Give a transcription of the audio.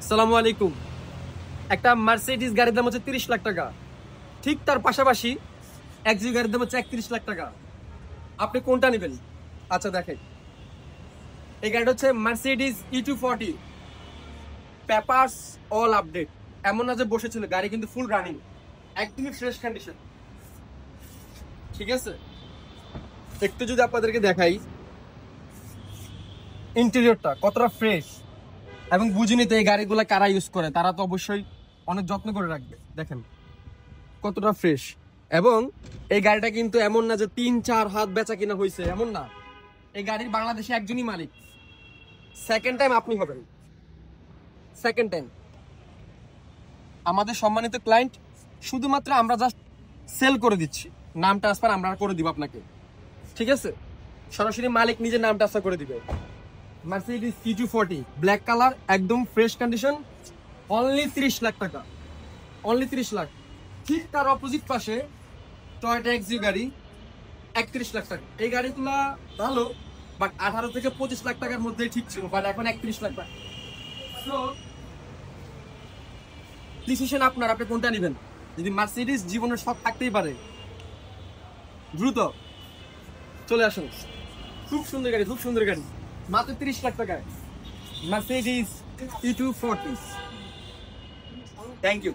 আসসালামু আলাইকুম। একটা মার্সিডিজ গাড়ির দাম হচ্ছে 30 লাখ টাকা। ঠিক তার পাশাপাশি এক্সইউ গাড়ির দাম হচ্ছে 31 লাখ টাকা। আপনি কোনটা নেবেন? আচ্ছা দেখেন, এই গাড়িটা হচ্ছে Mercedes E240, papers all update. এমন না যে বসেছিল, গাড়ি কিন্তু ফুল রানিং, একদমই ফ্রেশ কন্ডিশন। ঠিক আছে, একটু যদি আপনাদেরকে দেখাই ইন্টেরিয়রটা কতটা ফ্রেশ, এবং বুঝিনি তো এই গাড়িগুলো কারা ইউজ করে, তারা তো অবশ্যই অনেক যত্ন করে রাখবে। দেখেন কতটা ফ্রেশ। এবং এই গাড়িটা কিন্তু এমন না যে 3-4 হাত বেচা কিনা হয়েছে, এমন না। এই গাড়ির বাংলাদেশে একজনই মালিক, সেকেন্ড টাইম আপনি হবেন, সেকেন্ড টাইম। আমাদের সম্মানিত ক্লায়েন্ট, শুধুমাত্র আমরা জাস্ট সেল করে দিচ্ছি, নাম ট্রান্সফার আমরা করে দিব আপনাকে। ঠিক আছে, সরাসরি মালিক নিজের নাম ট্রান্সফার করে দিবে। মার্সিডিজ E240 ব্ল্যাক কালার, একদম ফ্রেশ কন্ডিশন, অনলি 30 লাখ টাকা, অনলি 30 লাখ। ঠিক তার অপোজিট পাশে টয়োটা এক্সইউ গাড়ি 31 লাখ টাকা। এই গাড়িগুলো ভালো, বাট 18 থেকে 25 লাখ টাকার মধ্যে ঠিক ছিল, বাট এখন 31 লাখ টাকা। সো ডিসিশন আপনার, আপনি কোনটা নেবেন। যদি মার্সিডিজ জীবনের শখ থাকতেই পারে, দ্রুত চলে আসুন। খুব সুন্দর গাড়ি, খুব সুন্দর গাড়ি, মাত্র 30 লাখ টাকায় মার্সিডিজ E240। Thank you.